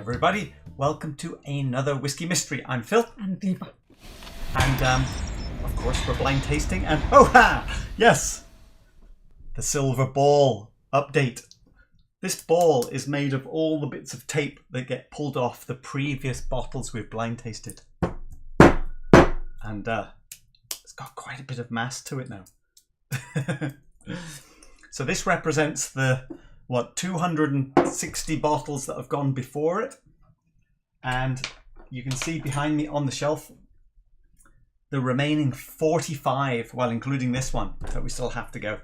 everybody. Welcome to another Whiskey Mystery. I'm Phil. And Diva. And, of course, we're blind tasting. And, yes! The silver ball update. This ball is made of all the bits of tape that get pulled off the previous bottles we've blind tasted. And it's got quite a bit of mass to it now. So this represents the 260 bottles that have gone before it, and you can see behind me on the shelf the remaining 45, well, including this one that we still have to go.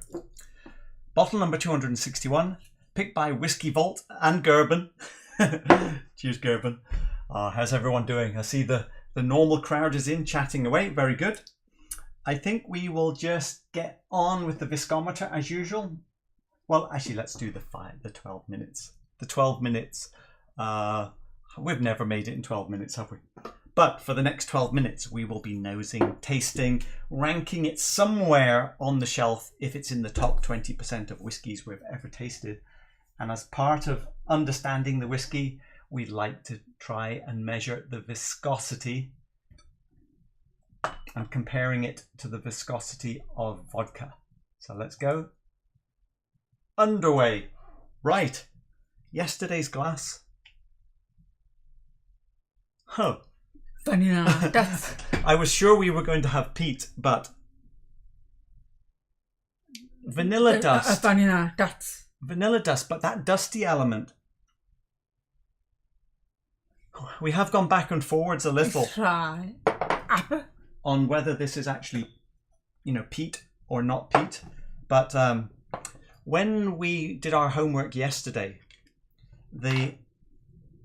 Bottle number 261, picked by Whiskey Vault and Bourbon. Cheers, Bourbon. How's everyone doing? I see the normal crowd is in, chatting away. Very good. I think we will just get on with the viscometer as usual. Well, actually, let's do the 12 minutes. The 12 minutes, we've never made it in 12 minutes, have we? But for the next 12 minutes, we will be nosing, tasting, ranking it somewhere on the shelf if it's in the top 20% of whiskies we've ever tasted. And as part of understanding the whiskey, we'd like to try and measure the viscosity and comparing it to the viscosity of vodka. So let's go. Underway. Right. Yesterday's glass. Oh. Vanilla dust. I was sure we were going to have peat, but vanilla dust. Vanilla dust. Vanilla dust, but that dusty element. We have gone back and forwards a little. Try apple. On whether this is actually, peat or not peat. But when we did our homework yesterday, the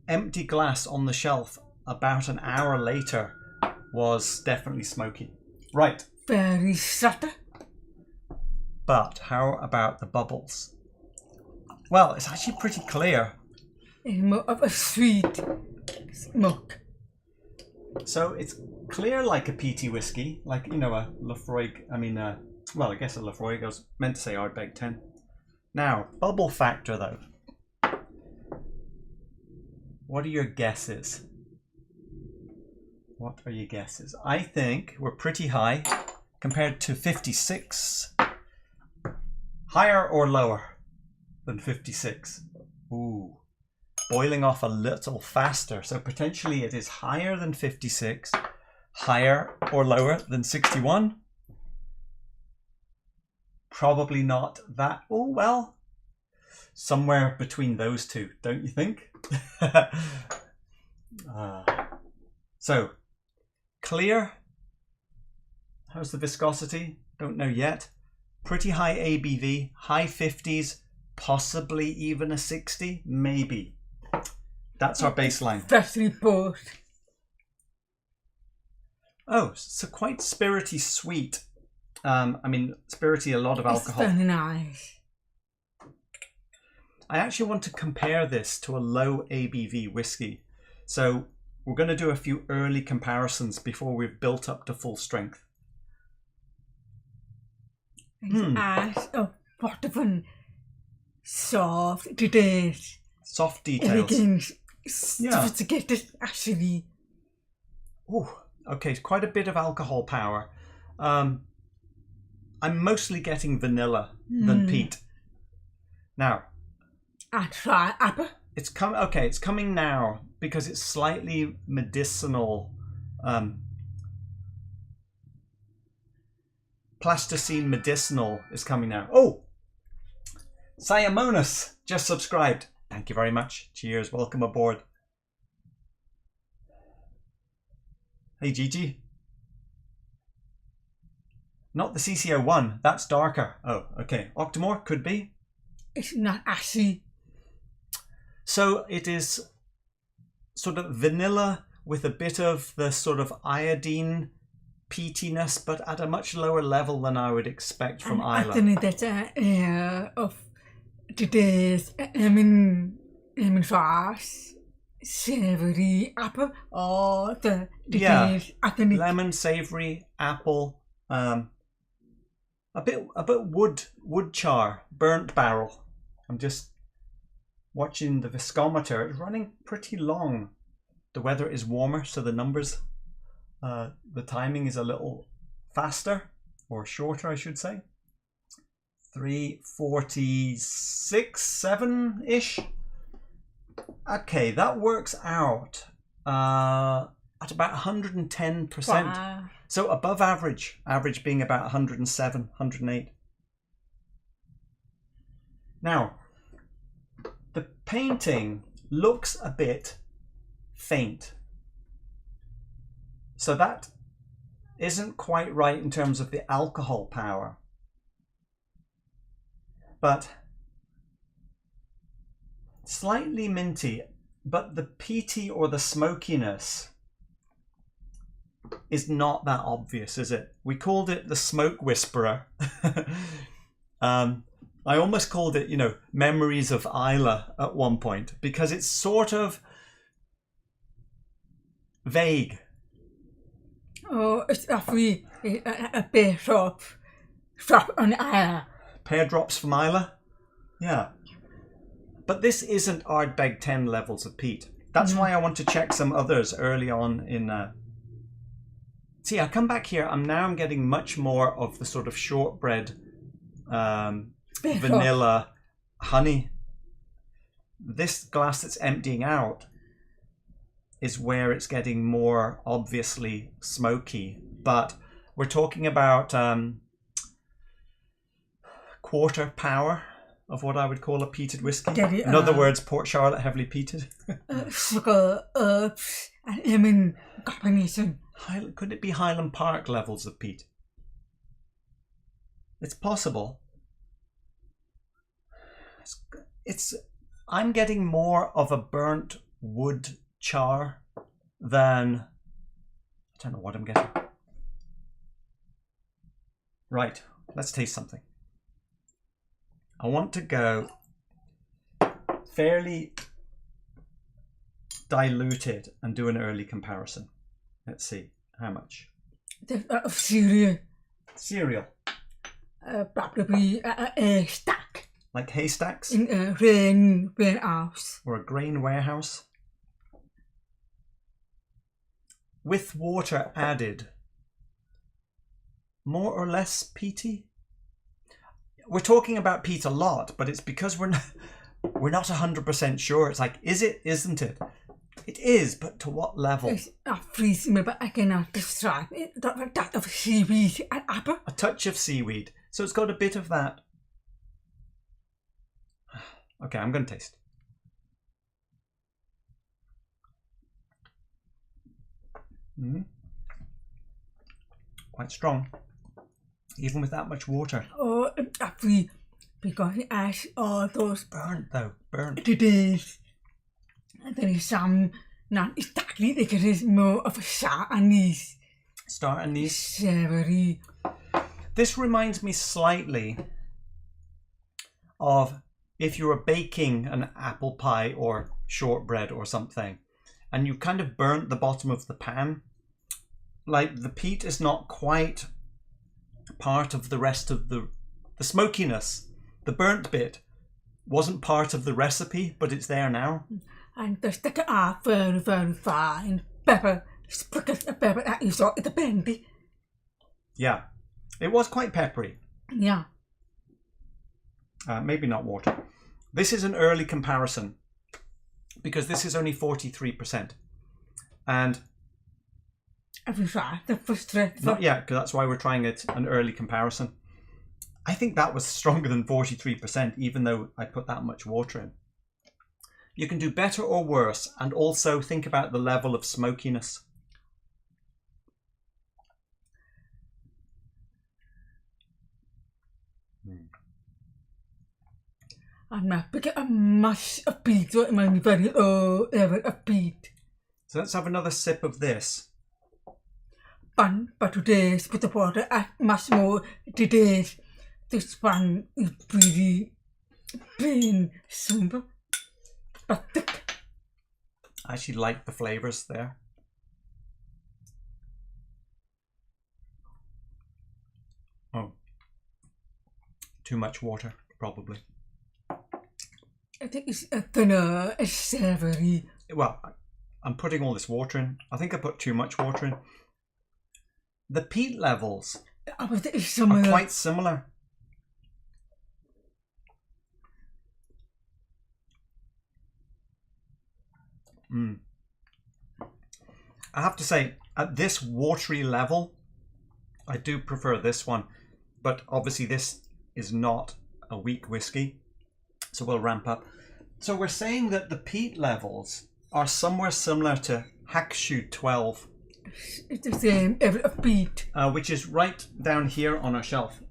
empty glass on the shelf about an hour later was definitely smoky. Right. Very subtle. But how about the bubbles? Well, it's actually pretty clear. It's more of a sweet smoke. So it's clear like a peaty whiskey, like, a Laphroaig, I guess a Laphroaig. I was meant to say Ardbeg 10. Now, bubble factor though. What are your guesses? What are your guesses? I think we're pretty high compared to 56. Higher or lower than 56? Ooh. Boiling off a little faster. So potentially it is higher than 56. Higher or lower than 61? Probably not that. Oh, well, somewhere between those two, don't you think? So, clear. How's the viscosity? Don't know yet. Pretty high ABV, high 50s, possibly even a 60, maybe. That's our baseline. Fresh report. Oh, so quite spirity sweet. Spirity, a lot of alcohol. It's very nice. I actually want to compare this to a low ABV whiskey. So we're going to do a few early comparisons before we've built up to full strength. What of a soft details. Soft details. Sophisticated, actually. Oh, okay, quite a bit of alcohol power. I'm mostly getting vanilla than peat. Now, I try apple. It's coming now because it's slightly medicinal. Plasticine medicinal is coming now. Oh, Siamonas just subscribed. Thank you very much. Cheers. Welcome aboard. Hey, Gigi. Not the CCO1. That's darker. Oh, okay. Octomore could be. It's not ashy. So it is sort of vanilla with a bit of the sort of iodine peatiness, but at a much lower level than I would expect from Islay. I think that of today's lemon sauce, savoury apple, or the details. Yeah, lemon, savoury, apple, a bit wood char, burnt barrel. I'm just watching the viscometer, it's running pretty long. The weather is warmer, so the numbers, the timing is a little faster, or shorter, I should say. 3:46, 7-ish. Okay, that works out at about 110%. Wow. So above average, average being about 107, 108. Now, the painting looks a bit faint. So that isn't quite right in terms of the alcohol power. But slightly minty, but the peaty or the smokiness is not that obvious, is it? We called it the smoke whisperer. I almost called it, Memories of Islay at one point, because it's sort of vague. Oh, it's actually a bit of drop on Islay. Pear drops from Islay? Yeah. But this isn't Ardbeg 10 levels of peat. That's why I want to check some others early on in... See, I come back here, I'm getting much more of the sort of shortbread, vanilla, honey. This glass that's emptying out is where it's getting more obviously smoky. But we're talking about quarter power of what I would call a peated whiskey. In other words, Port Charlotte heavily peated. Sugar, herbs, and lemon combination. Could it be Highland Park levels of peat? It's possible. I'm getting more of a burnt wood char than... I don't know what I'm getting. Right, let's taste something. I want to go fairly diluted and do an early comparison. Let's see, how much? Of cereal. Cereal. Probably a stack. Like haystacks? In a grain warehouse. Or a grain warehouse? With water added. More or less peaty? We're talking about peat a lot, but it's because we're not 100% sure. It's like, is it, isn't it? It is, but to what level? It's freezing, but I cannot describe it. That of seaweed and apple. A touch of seaweed. So it's got a bit of that. Okay, I'm going to taste. Quite strong, even with that much water. Oh, actually, because it has all those Burnt though, burnt. Today's. There is some, not exactly, like it is more of a sour anise. Sour anise. Savory. This reminds me slightly of if you were baking an apple pie or shortbread or something, and you kind of burnt the bottom of the pan. Like the peat is not quite part of the rest of the smokiness. The burnt bit wasn't part of the recipe, but it's there now. And the sticker are very, very fine. Pepper, sprinkles of pepper that you saw at the bendy. Yeah, it was quite peppery. Yeah. Maybe not water. This is an early comparison because this is only 43%. And have you tried the first red? Not yet, because that's why we're trying an early comparison. I think that was stronger than 43%, even though I put that much water in. You can do better or worse, and also think about the level of smokiness. I'm not picking a mass of peat, so it might be very low level of peat. So let's have another sip of this. Fun, but today's put the water at much more today's. This one is pretty plain, simple, but thick. I actually like the flavours there. Oh, too much water, probably. I think it's kind of savory. Well, I'm putting all this water in. I think I put too much water in. The peat levels But it's are some quite similar. I have to say, at this watery level, I do prefer this one. But obviously this is not a weak whiskey, so we'll ramp up. So we're saying that the peat levels are somewhere similar to Hackshoe 12. It's the same every beat. Which is right down here on our shelf.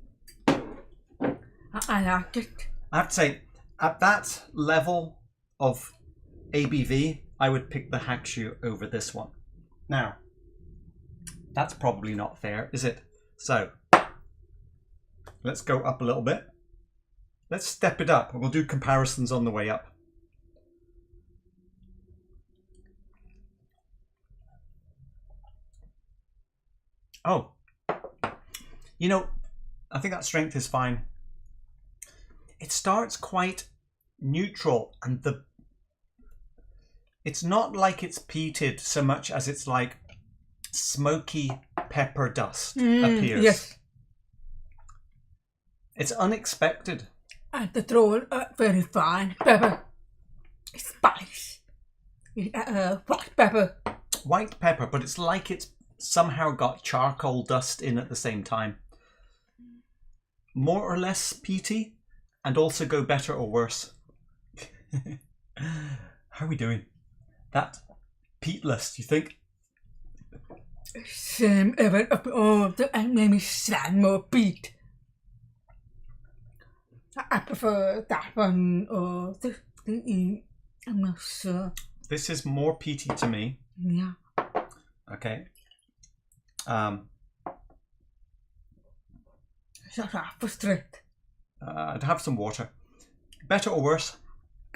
I like it. I have to say, at that level of ABV, I would pick the Hackshoe over this one. Now, that's probably not fair, is it? So, let's go up a little bit. Let's step it up. We'll do comparisons on the way up. Oh, you know, I think that strength is fine. It starts quite neutral, and it's not like it's peated so much as it's like smoky pepper dust appears. Yes. It's unexpected. And the troll very fine pepper. Spice. White pepper. White pepper, but it's like it's somehow got charcoal dust in at the same time. More or less peaty, and also go better or worse. How are we doing? That peatless, do you think? Same ever and maybe slightly more peat. I prefer that one or I'm not sure. This is more peaty to me. Yeah. Okay. Shut up for straight. I'd have some water. Better or worse?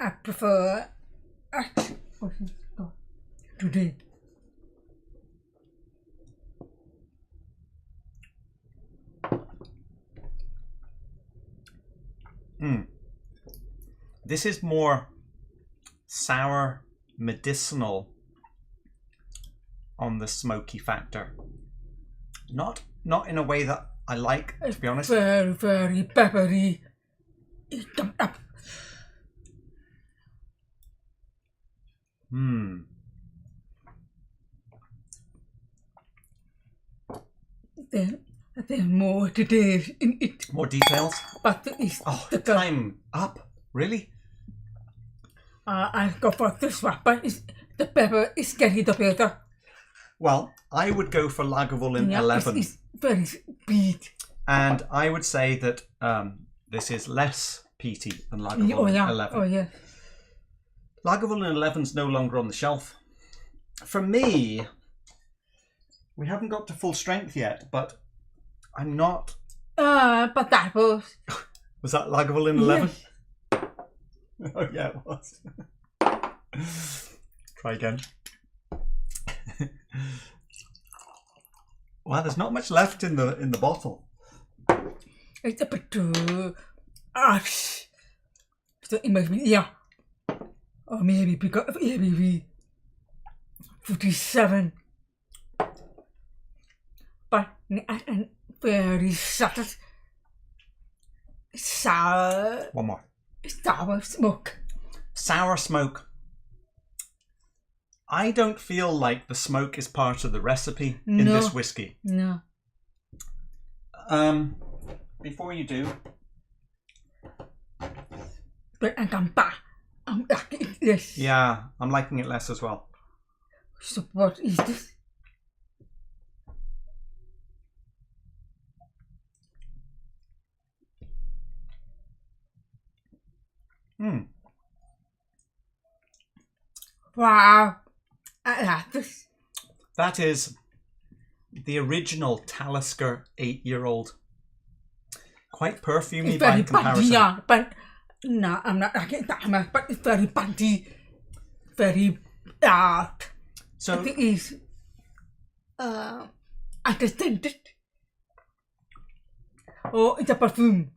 I prefer today. This is more sour, medicinal on the smoky factor. Not in a way that I like, to be honest. Very, very peppery. It comes up. There's more details in it. More details? But it's time up? Really? I go for this one, but the pepper is getting the better. Well, I would go for Lagavulin 11. It's very peat. And I would say that this is less peaty than Lagavulin 11. Oh, yeah. Lagavulin 11 is no longer on the shelf. For me, we haven't got to full strength yet, but I'm not... But that was... Was that Lagavulin 11? Yes. Oh, yeah, it was. Try again. Wow, there's not much left in the bottle. It's a bit too harsh. So it must be, yeah. Or maybe because of ABV 47. But and very subtle. Sour. One more. Sour smoke. Sour smoke. I don't feel like the smoke is part of the recipe in this whiskey. No. Before you do, but I come back. I'm liking it less. Yeah, I'm liking it less as well. So what is this? Wow, I like this. That is the original Talisker 8-year-old. Quite perfumey by comparison. Yeah, but no, I'm not liking that much. But it's very bunty, very dark. So I think it's understated. Oh, it's a perfume.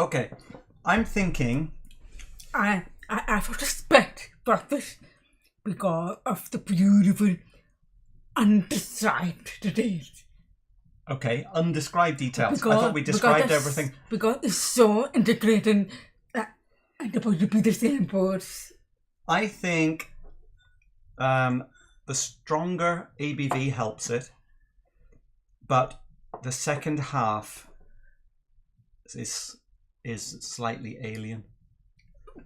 Okay, I'm thinking. I have respect for this because of the beautiful undescribed details. Okay, undescribed details. I thought we described everything. Because it's so integrated and about to be the same words. I think the stronger ABV helps it, but the second half is slightly alien.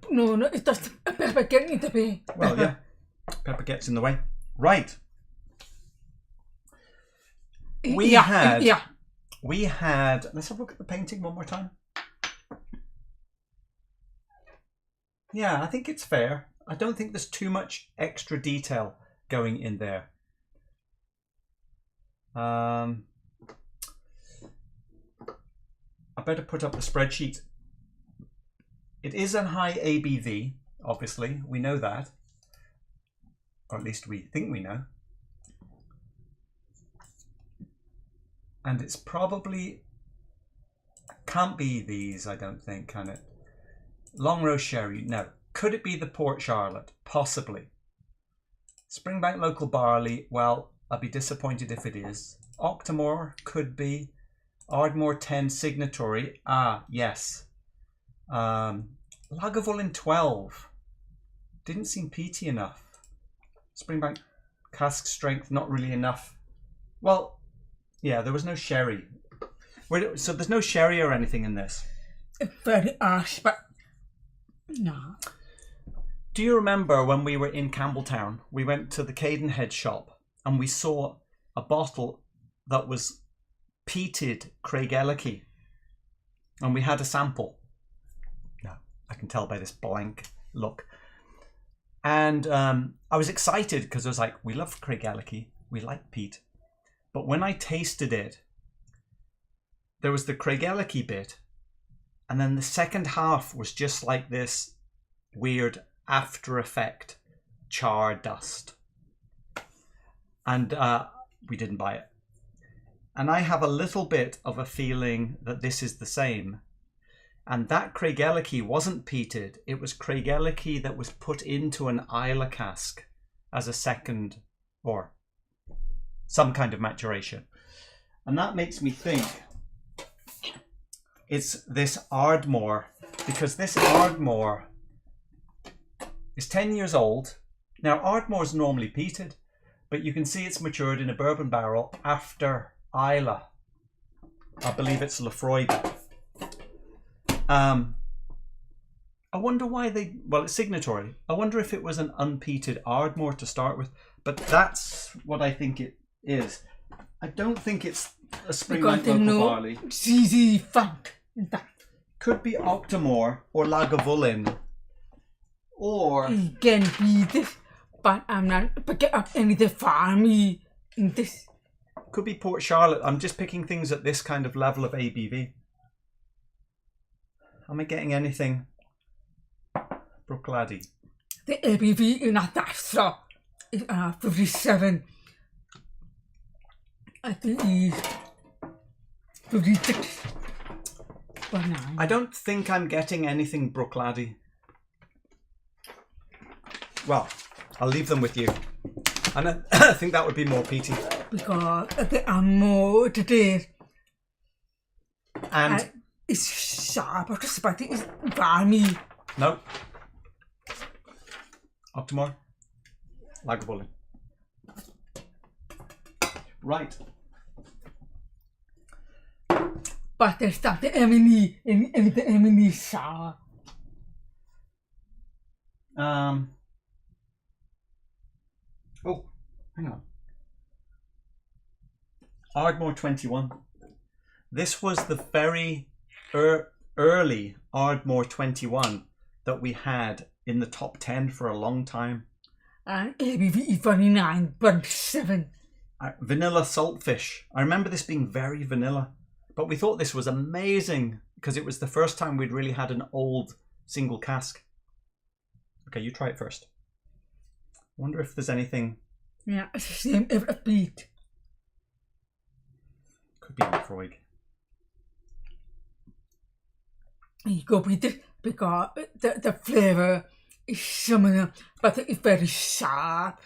No, it's just a pepper getting in the way. Well, yeah, pepper gets in the way. Right. We had. Let's have a look at the painting one more time. Yeah, I think it's fair. I don't think there's too much extra detail going in there. I better put up the spreadsheet. It is a high ABV, obviously. We know that. Or at least we think we know. And it's probably... Can't be these, I don't think, can it? Longrow Sherry, no. Could it be the Port Charlotte? Possibly. Springbank Local Barley, well, I'd be disappointed if it is. Octomore, could be. Ardmore 10 Signatory, yes. Lagavulin 12. Didn't seem peaty enough. Springbank Cask Strength, not really enough. Well, yeah, there was no sherry. So there's no sherry or anything in this. Very harsh, but no. Do you remember when we were in Campbelltown, we went to the Cadenhead shop and we saw a bottle that was peated Craigellachie and we had a sample. No, I can tell by this blank look. And I was excited because I was like, we love Craigellachie, we like peat. But when I tasted it, there was the Craigellachie bit, and then the second half was just like this weird after effect char dust. And we didn't buy it. And I have a little bit of a feeling that this is the same. And that Craigellachie wasn't peated. It was Craigellachie that was put into an Islay cask as a second or some kind of maturation. And that makes me think it's this Ardmore, because this Ardmore is 10 years old. Now, Ardmore is normally peated, but you can see it's matured in a bourbon barrel after Islay. I believe it's Laphroaig. I wonder why it's signatory. I wonder if it was an unpeated Ardmore to start with, but that's what I think it is. I don't think it's a Springbank Local Barley. Cheesy funk in that. Could be Octomore or Lagavulin. Or... It can be this, but I'm not picking up anything farmy in this. Could be Port Charlotte. I'm just picking things at this kind of level of ABV. Am I getting anything? Brookladdie. The ABV in that so is 57. I think he's 56. I don't think I'm getting anything Brookladdie. Well, I'll leave them with you. And I think that would be more peaty. Because there are more today. And it's sharp, but spicy is balmy. No. Octomore. Lagavulin. Right. But there's not the Emily in the Emily sour. Oh, hang on. Ardmore 21. This was the very early Ardmore 21 that we had in the top 10 for a long time. And ABV 49.7. Vanilla saltfish. I remember this being very vanilla, but we thought this was amazing because it was the first time we'd really had an old single cask. Okay, you try it first. I wonder if there's anything. Yeah, it's the same every beat. Could be Laphroaig. you go with it because the flavour is similar, but it's very sharp.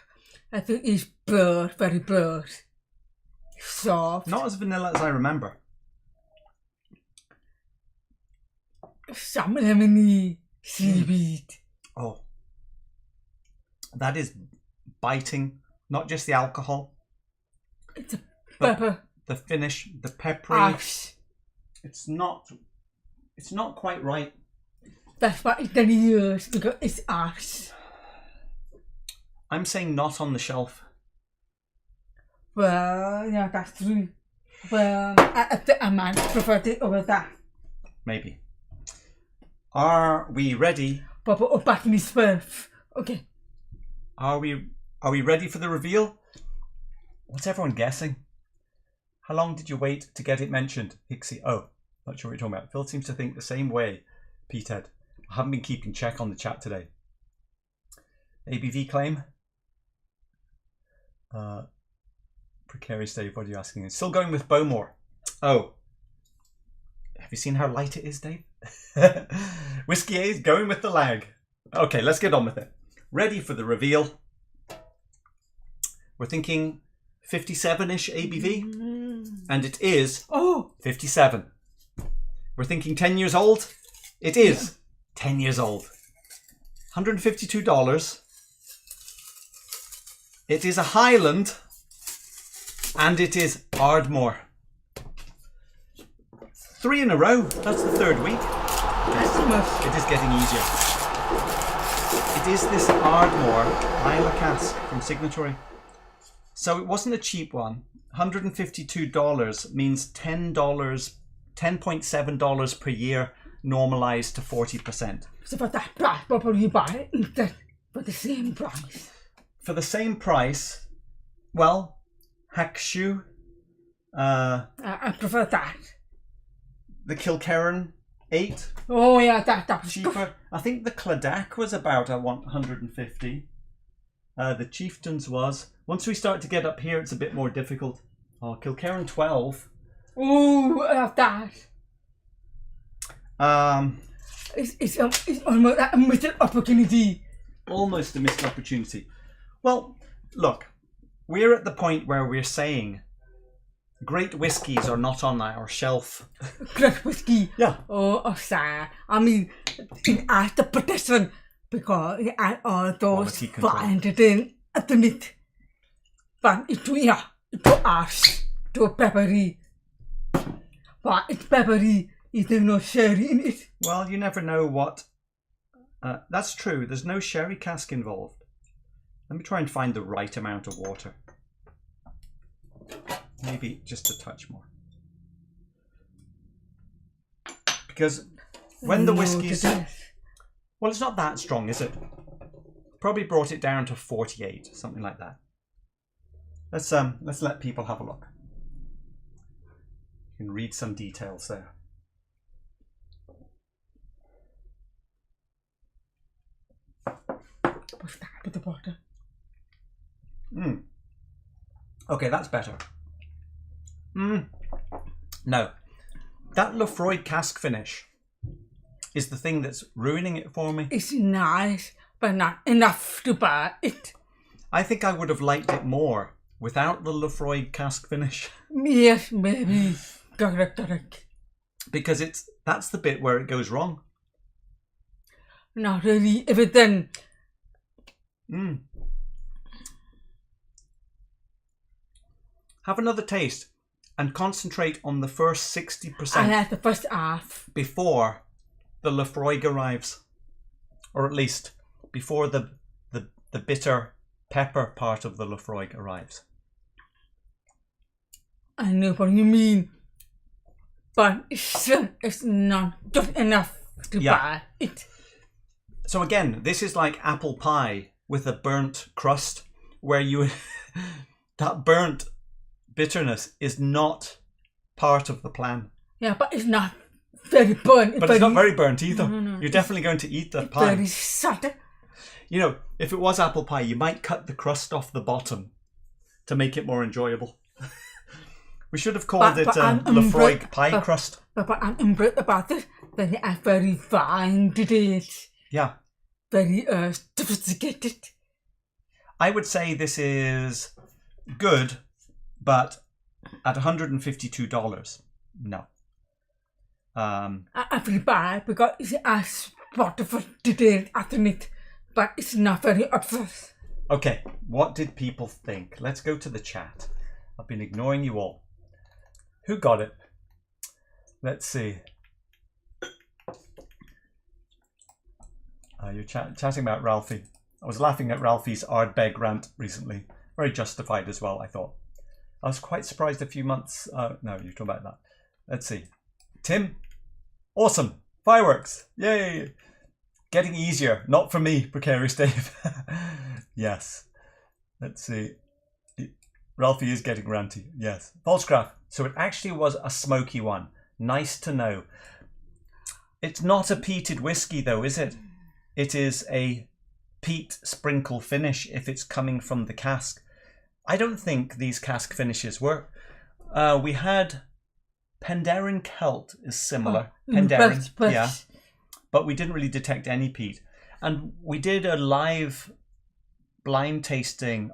I think it's blurred, very blurred. Soft. Not as vanilla as I remember. Some lemony seaweed. Oh. That is biting. Not just the alcohol. It's a pepper. The finish, the peppery. Ash. It's not quite right. That's what it's been years because it's ash. I'm saying not on the shelf. Well, yeah, that's true. Well, I might prefer it over that. Maybe. Are we ready? Papa, back in his birth. Okay. Are we ready for the reveal? What's everyone guessing? How long did you wait to get it mentioned? Hixie. Oh, not sure what you're talking about. Phil seems to think the same way. Petehead. I haven't been keeping check on the chat today. ABV claim? Precarious Dave, what are you asking? Still going with Bowmore. Oh. Have you seen how light it is, Dave? Whisky A is going with the lag. Okay, let's get on with it. Ready for the reveal. We're thinking 57-ish ABV. And it is 57. We're thinking 10 years old. It is 10 years old. $152. It is a Highland. And it is Ardmore. 3 in a row. That's the third week. It is getting easier. It is this Ardmore Islay Cask from Signatory. So it wasn't a cheap one. $152 means $10.7 per year, normalized to 40%. So for that price, what will you buy it instead? For the same price? For the same price, well, Hackshoe. I prefer that. The Kilkerran 8. Oh yeah, that was cheaper. good. I think the Cladak was about 150. The Chieftains was. Once we start to get up here, it's a bit more difficult. Oh, Kilkerran 12. Ooh, I love that. It's almost a missed opportunity. Almost a missed opportunity. Well, look, we're at the point where we're saying great whiskies are not on our shelf. Great whiskey? Yeah. Oh, sir. I mean, as the petition, because I all those find it in underneath. But it's to ash, to peppery. But it's peppery, is there no sherry in it? Well, you never know what. That's true, there's no sherry cask involved. Let me try and find the right amount of water. Maybe just a touch more. Because when the whiskey's... Well, it's not that strong, is it? Probably brought it down to 48, something like that. Let's let people have a look. You can read some details there. What's that with the water? Okay, that's better. No. That Laphroaig cask finish is the thing that's ruining it for me. It's nice, but not enough to buy it. I think I would have liked it more without the Laphroaig cask finish. Yes, maybe. Correct. Because that's the bit where it goes wrong. Not really everything. Have another taste and concentrate on the first 60%. I like the first half. Before the Laphroaig arrives. Or at least before the bitter pepper part of the Laphroaig arrives. I know what you mean. But it's not just enough to buy it. So again, this is like apple pie with a burnt crust, where you that burnt bitterness is not part of the plan. Yeah, but it's not very burnt. But it's not very burnt either. No. You're definitely going to eat the pie. Very subtle. You know, if it was apple pie, you might cut the crust off the bottom to make it more enjoyable. We should have called it Laphroaig pie crust. But I'm impressed about it. They are very fine todays. Yeah. Very sophisticated. I would say this is good, but at $152, no. I feel bad because it's a spot for today afternoon, but it's not very obvious. Okay, what did people think? Let's go to the chat. I've been ignoring you all. Who got it? Let's see. You're chatting about Ralphie. I was laughing at Ralphie's Ardbeg rant recently. Very justified as well, I thought. I was quite surprised a few months... no, you're talking about that. Let's see. Tim? Awesome. Fireworks. Yay. Getting easier. Not for me, Precarious Dave. Yes. Let's see. Ralphie is getting ranty. Yes. Falsecraft. So it actually was a smoky one. Nice to know. It's not a peated whiskey though, is it? It is a peat sprinkle finish if it's coming from the cask. I don't think these cask finishes work. We had Penderyn Celt is similar. Penderyn, yeah. But we didn't really detect any peat. And we did a live blind tasting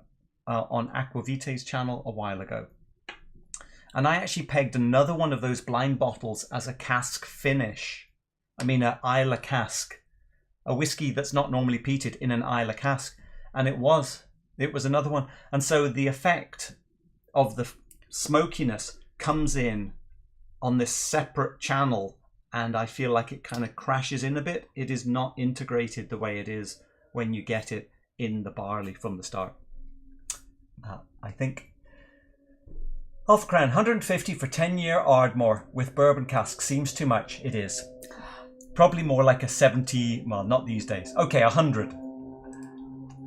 on Aquavitae's channel a while ago. And I actually pegged another one of those blind bottles as a cask finish. I mean, an Islay cask. A whiskey that's not normally peated in an Islay cask. And it was another one. And so the effect of the smokiness comes in on this separate channel, and I feel like it kind of crashes in a bit. It is not integrated the way it is when you get it in the barley from the start. I think Crown 150 for 10-year Ardmore with bourbon cask seems too much. It is probably more like a 70. Well, not these days. Okay, 100.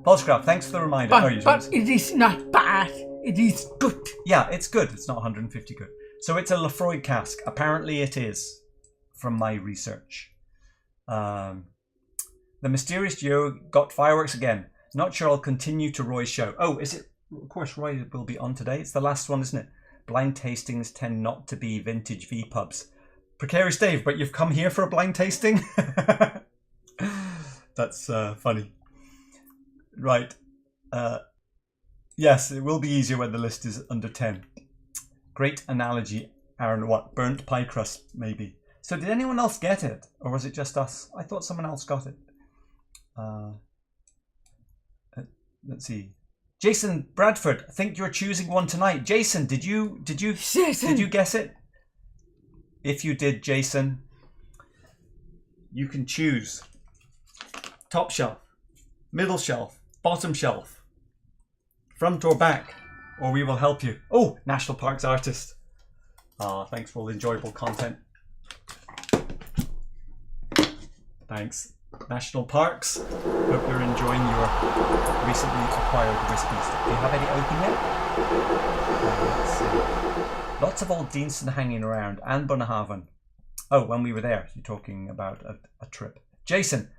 Falsecraft, thanks for the reminder. But it is not bad. It is good. Yeah, it's good. It's not 150 good. So it's a Laphroaig cask. Apparently it is, from my research. The Mysterious Joe got fireworks again. Not sure I'll continue to Roy's show. Oh, is it? Of course, Roy will be on today. It's the last one, isn't it? Blind tastings tend not to be vintage V-pubs. Precarious Dave, but you've come here for a blind tasting? That's funny. Right. Yes, it will be easier when the list is under 10. Great analogy, Aaron. What? Burnt pie crust, maybe. So did anyone else get it? Or was it just us? I thought someone else got it. Let's see. Jason Bradford, I think you're choosing one tonight. Jason, did you guess it? If you did, Jason, you can choose top shelf, middle shelf, bottom shelf, front or back, or we will help you. Oh, National Parks artist. Thanks for all the enjoyable content. Thanks. National Parks. Hope you're enjoying your recently acquired whiskies. Do you have any open yet? Let's see. Lots of old Deanston hanging around and Bunnahaven. Oh, when we were there, you're talking about a trip. Jason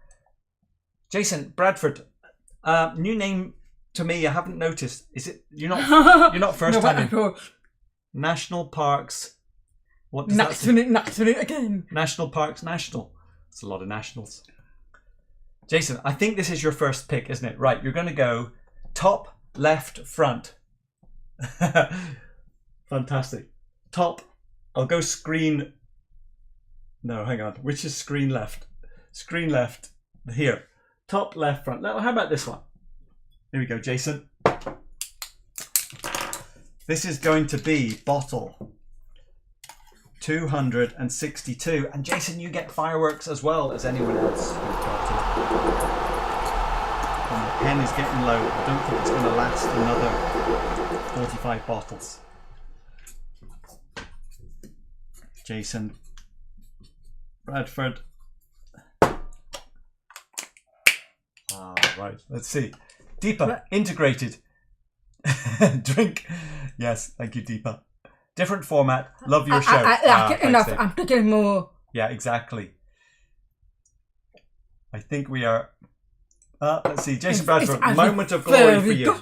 Bradford. New name to me. I haven't noticed. Is it? You're not first time in. National Parks. What does that say? Next minute again. National Parks National. It's a lot of nationals. Jason, I think this is your first pick, isn't it? Right, you're going to go top, left, front. Fantastic. Top, I'll go screen. No, hang on. Which is screen left? Screen left. Here. Top, left, front. Now, how about this one? Here we go, Jason. This is going to be bottle 262. And Jason, you get fireworks as well as anyone else who's got it. And the pen is getting low. I don't think it's going to last another 45 bottles. Jason Bradford. Right, let's see. Deepa, integrated. Drink. Yes, thank you, Deepa. Different format. Love your show. I like it enough. I'm taking more. Yeah, exactly. I think we are. Let's see. Jason Bradford, moment of glory for you. Good.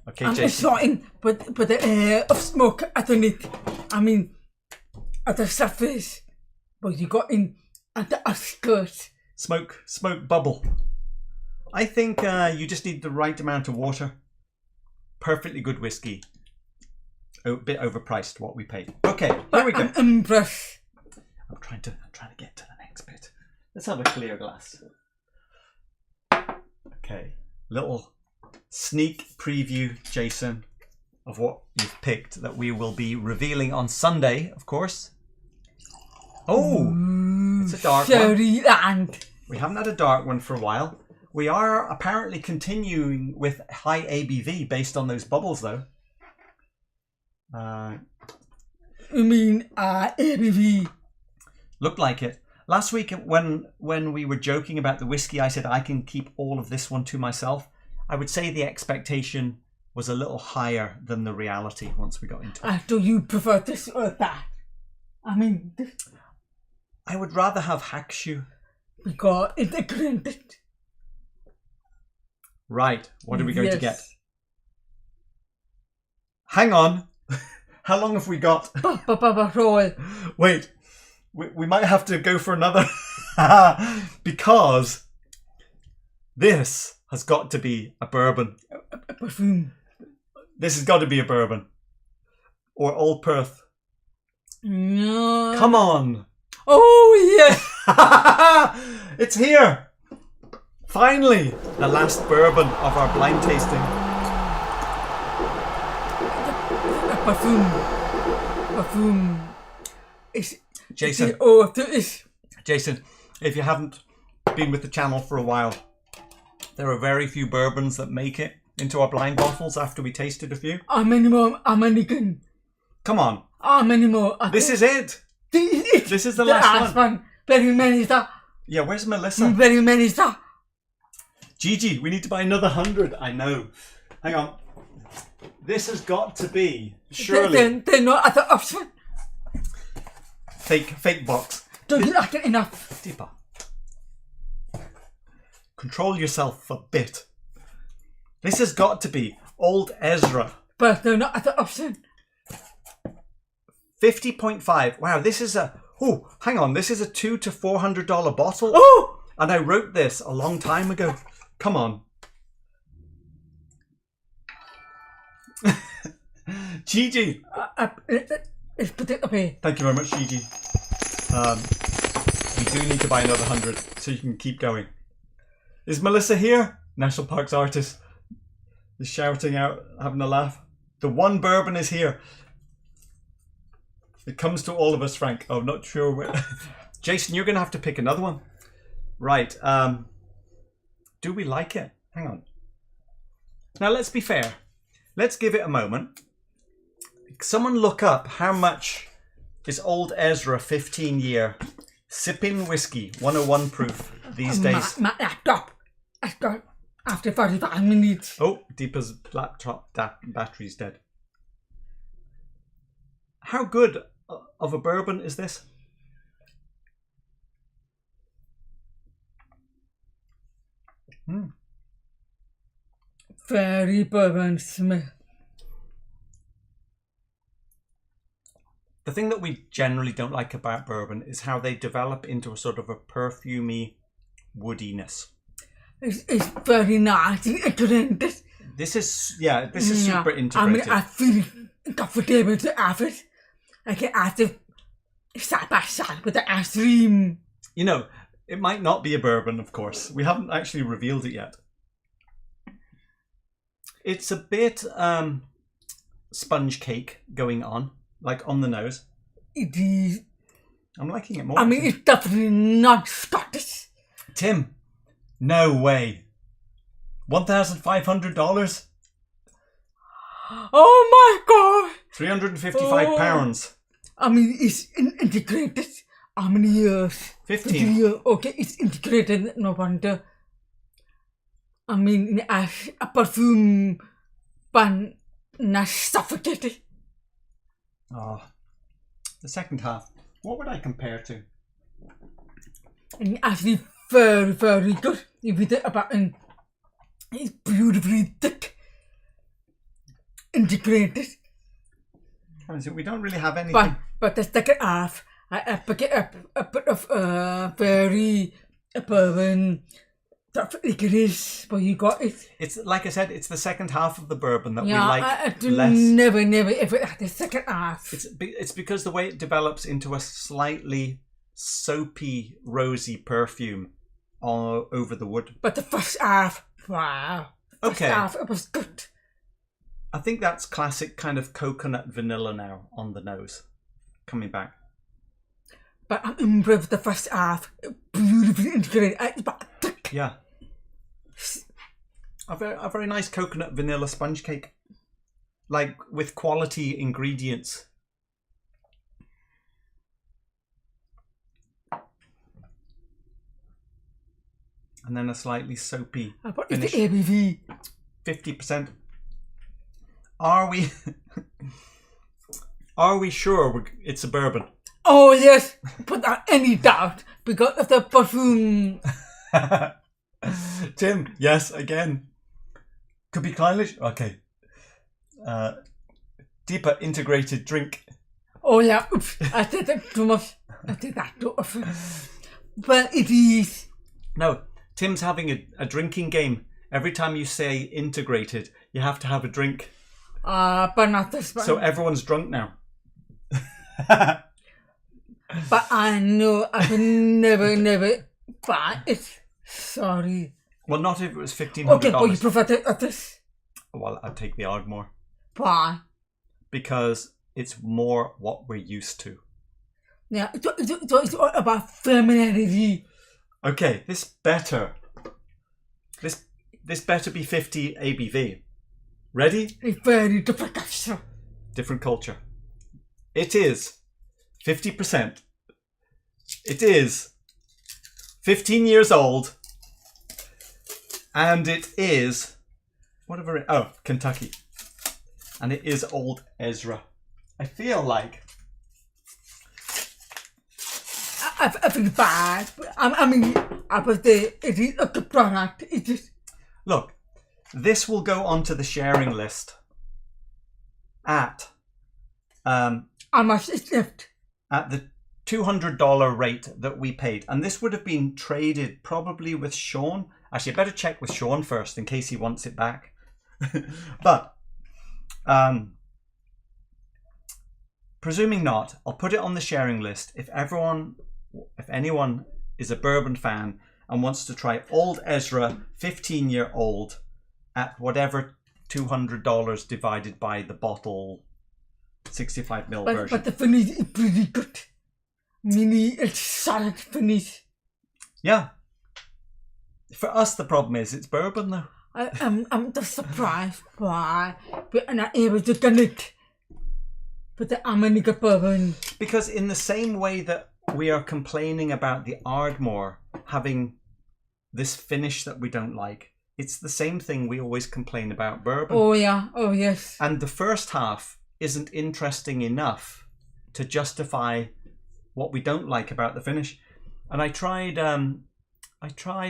Okay, I'm Jason. starting, but the air of smoke underneath. I mean, at the surface. but you got in at the outskirts. Smoke bubble. I think you just need the right amount of water. Perfectly good whiskey. A bit overpriced what we paid. Okay, here we go. I'm impressed. I'm trying to get to the next bit. Let's have a clear glass. Okay, little sneak preview, Jason, of what you've picked that we will be revealing on Sunday, of course. Oh, it's a dark one. And We haven't had a dark one for a while. We are apparently continuing with high ABV based on those bubbles, though. you mean ABV? Looked like it. Last week when we were joking about the whiskey, I said I can keep all of this one to myself. I would say the expectation was a little higher than the reality once we got into it. Do you prefer this or that? I mean, this, I would rather have Hackshoe. because it's integrated. Right, what are we going to get? Yes. Hang on. How long have we got? Roll. Wait, we might have to go for another because this has got to be a bourbon. A perfume. This has got to be a bourbon. Or Old Perth. No. Come on. Oh, yes. It's here. Finally, the last bourbon of our blind tasting. A perfume. Perfume. Jason. Oh, there is. Jason, if you haven't been with the channel for a while, there are very few bourbons that make it into our blind bottles after we tasted a few. How many more? How many can? Come on. How many more? This is it. This is the last one. Very many, sir. Yeah, where's Melissa? Very many, sir. Gigi, we need to buy another 100. I know. Hang on. This has got to be, surely. They're not at the option. Fake box. Don't you like it enough? Deeper. Control yourself a bit. This has got to be Old Ezra. But they're not at the option. 50.5. Wow, this is a... Oh, hang on. This is a $200 to $400 bottle. Oh! And I wrote this a long time ago. Come on. Gigi. It's particularly. Thank you very much, Gigi. We do need to buy another 100 so you can keep going. Is Melissa here? National Parks artist is shouting out, having a laugh. The one bourbon is here. It comes to all of us, Frank. Oh, I'm not sure where. Jason, you're going to have to pick another one. Right. Do we like it? Hang on. Now, let's be fair. Let's give it a moment. Someone look up how much is Old Ezra 15-year sipping whiskey 101 proof these days. My laptop. I got after 45 minutes. Oh, Deepa's laptop battery's dead. How good of a bourbon is this? Very bourbon smell. The thing that we generally don't like about bourbon is how they develop into a sort of a perfumey woodiness. It's very nice. This is super integrated. I feel comfortable to have it. I can have it side by side with the ice cream. You know, it might not be a bourbon, of course. We haven't actually revealed it yet. It's a bit sponge cake going on, like on the nose. It is. I'm liking it more. I mean, it's definitely not Scottish. Tim, no way. $1,500? Oh my god! £355. I mean, it's integrated. How many years? 15. Okay, it's integrated, no wonder. I mean, as a perfume, but not suffocated. Oh, the second half. What would I compare to? And actually, very, very good. If you think about it, it's beautifully thick, integrated. We don't really have anything. But the second half, I pick it up a bit of very bourbon. That's licorice, but you got it. It's like I said, it's the second half of the bourbon that Yeah, we like I do less. never ever had the second half. It's because the way it develops into a slightly soapy, rosy perfume all over the wood. But the first half, wow. First half, it was good. I think that's classic kind of coconut vanilla now on the nose, coming back. But I'm impressed with the first half. Beautifully integrated. Yeah. A very nice coconut vanilla sponge cake. Like with quality ingredients. And then a slightly soapy What is finish. the ABV? 50%. Are we sure it's a bourbon? Oh yes, without any doubt, because of the perfume. Tim, yes, again. Could be Clynelish. Okay. Deeper integrated drink. Oh yeah, oops, I said that too much. I said that too often. But it is. No, Tim's having a drinking game. Every time you say integrated, you have to have a drink. But not this one. So everyone's drunk now. But I know I will never buy it. Sorry. Well, not if it was $1,500. Okay, but you prefer this? Well, I'd take the Ardmore. Why? Because it's more what we're used to. Yeah, it's all about femininity. Okay, this better be 50 ABV. Ready? It's very different culture. Different culture. It is 50%. It is 15 years old. And it is Kentucky. And it is old Ezra. I feel like I feel bad. I mean, I was there. It is a good product. It is. Look, this will go onto the sharing list at how much is left? At the $200 rate that we paid. And this would have been traded probably with Sean. Actually, I better check with Sean first in case he wants it back. But presuming not, I'll put it on the sharing list. If anyone is a bourbon fan and wants to try Old Ezra 15-year-old at whatever $200 divided by the bottle 65ml version. But the finish is pretty good. It's solid finish. Yeah. For us, the problem is it's bourbon though. I'm just surprised why we're not able to connect with the American bourbon. Because in the same way that we are complaining about the Ardmore having this finish that we don't like, it's the same thing we always complain about bourbon. Oh yeah, oh yes. And the first half isn't interesting enough to justify what we don't like about the finish. And I tried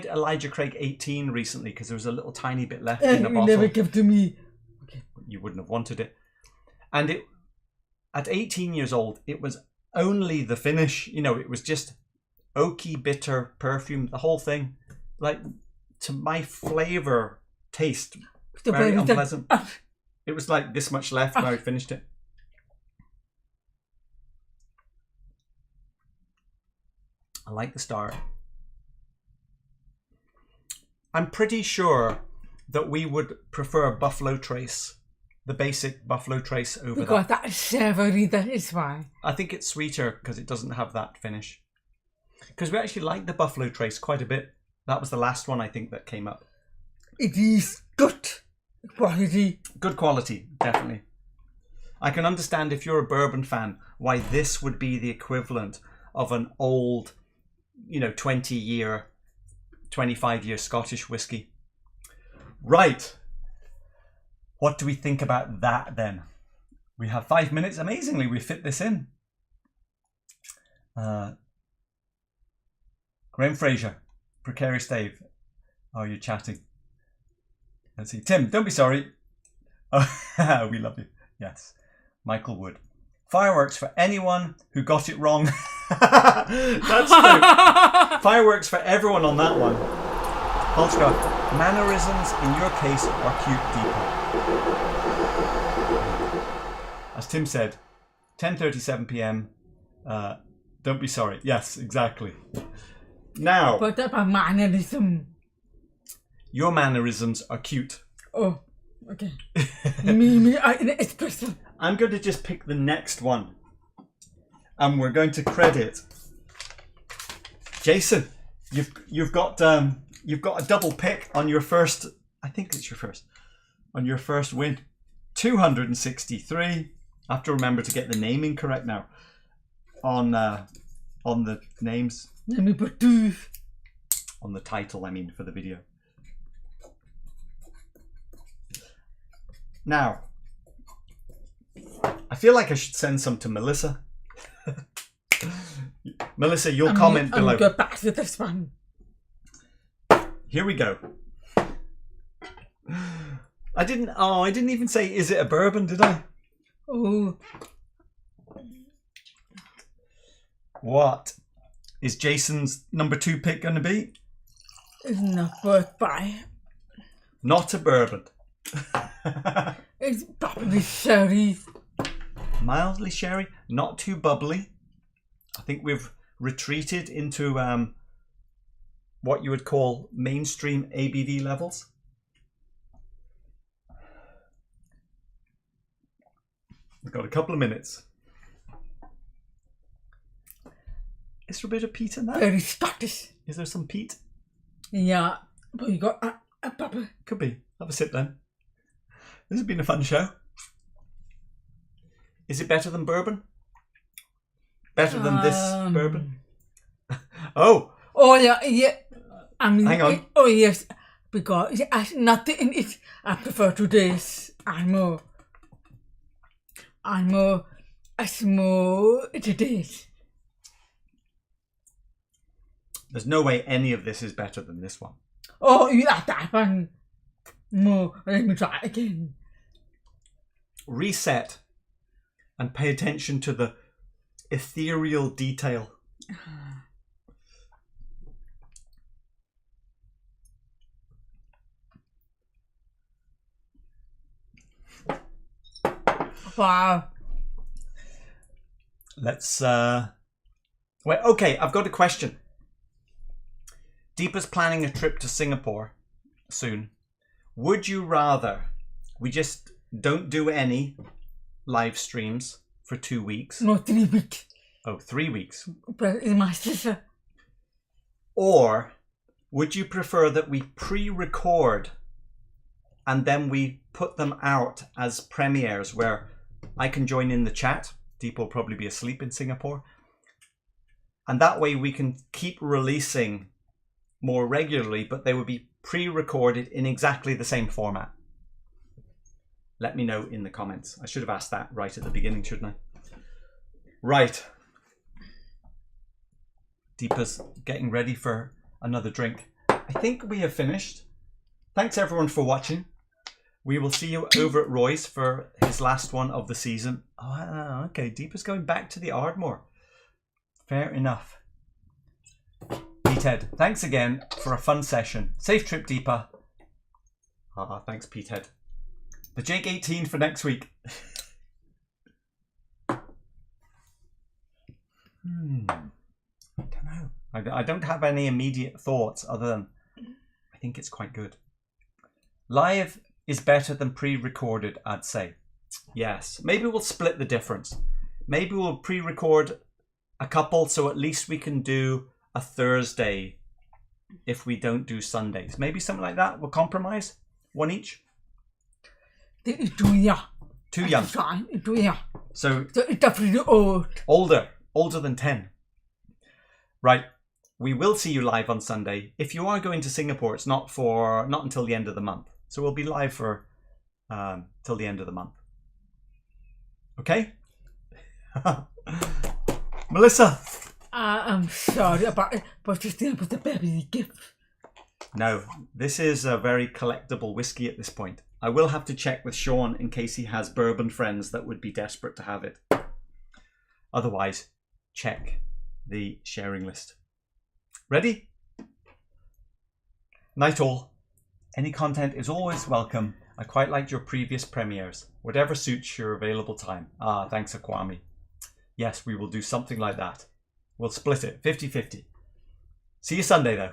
Elijah Craig 18 recently because there was a little tiny bit left in the bottle. You never give to me. Okay, you wouldn't have wanted it. And it, at 18 years old, it was only the finish. You know, it was just oaky, bitter perfume, the whole thing. Like, to my flavour taste, very unpleasant. It was like this much left when I finished it. I like the start. I'm pretty sure that we would prefer Buffalo Trace, the basic Buffalo Trace over that. Because that is savoury, that is why. I think it's sweeter because it doesn't have that finish. Because we actually like the Buffalo Trace quite a bit. That was the last one I think that came up. It is good quality. Good quality, definitely. I can understand if you're a bourbon fan why this would be the equivalent of an old, 20-year, 25-year Scottish whiskey. Right. What do we think about that then? We have 5 minutes. Amazingly, we fit this in. Graham Fraser, Precarious Dave. Oh, you're chatting. Let's see. Tim, don't be sorry. Oh, we love you. Yes. Michael Wood. Fireworks for anyone who got it wrong. That's true. Fireworks for everyone on that one. Holtzcraft, mannerisms in your case are cute deeper. As Tim said, 10:37 p.m. Don't be sorry. Yes, exactly. Now, But about mannerism. your mannerisms are cute. Oh, okay. It's personal. I'm going to just pick the next one, and we're going to credit Jason. You've got a double pick on your first. I think it's your first on your first win. 263. I have to remember to get the naming correct now. On the names. Let me put two. On the title, I mean, for the video. Now, I feel like I should send some to Melissa. Melissa, you'll comment below. I'll go back to this one. Here we go. I didn't even say, is it a bourbon, did I? Oh. What is Jason's number 2 pick going to be? It's not worth by. Not a bourbon. It's probably sherry. Mildly sherry, not too bubbly. I think we've retreated into what you would call mainstream ABV levels. We've got a couple of minutes. Is there a bit of peat in that? Very Scottish. Is there some peat? Yeah, but you got a bubble. Could be. Have a sip then. This has been a fun show. Is it better than bourbon? Better than this bourbon? Oh! Oh yeah. I mean, hang on. Oh yes, because it has nothing in it. I prefer today's Ardmore. Ardmore, a small today's. There's no way any of this is better than this one. Oh, you like that one more? Let me try it again. Reset and pay attention to the ethereal detail. Wow. Let's wait, okay, I've got a question. Deepa's planning a trip to Singapore soon. Would you rather we just don't do any live streams for 2 weeks? No, 3 weeks. Oh, 3 weeks. But it's my sister. Or would you prefer that we pre-record and then we put them out as premieres where I can join in the chat? Deepa will probably be asleep in Singapore. And that way we can keep releasing more regularly, but they would be pre-recorded in exactly the same format. Let me know in the comments. I should have asked that right at the beginning, shouldn't I? Right. Deepa's getting ready for another drink. I think we have finished. Thanks everyone for watching. We will see you over at Roy's for his last one of the season. Oh, okay. Deepa's going back to the Ardmore. Fair enough. Peathead, thanks again for a fun session. Safe trip, Deepa. Thanks, Peathead. The Jake 18 for next week. I don't know. I don't have any immediate thoughts other than I think it's quite good. Live is better than pre-recorded, I'd say. Yes. Maybe we'll split the difference. Maybe we'll pre-record a couple so at least we can do a Thursday if we don't do Sundays. Maybe something like that. We'll compromise. One each. Too young. Too young. Too young. So It's definitely old. Older than 10. Right. We will see you live on Sunday. If you are going to Singapore, it's not until the end of the month. So we'll be live for till the end of the month. Okay? Melissa. I'm sorry about it, but just think of the baby gift. No, this is a very collectible whiskey at this point. I will have to check with Sean in case he has bourbon friends that would be desperate to have it. Otherwise, check the sharing list. Ready? Night all. Any content is always welcome. I quite liked your previous premieres. Whatever suits your available time. Ah, thanks, Akwami. Yes, we will do something like that. We'll split it 50-50. See you Sunday, though.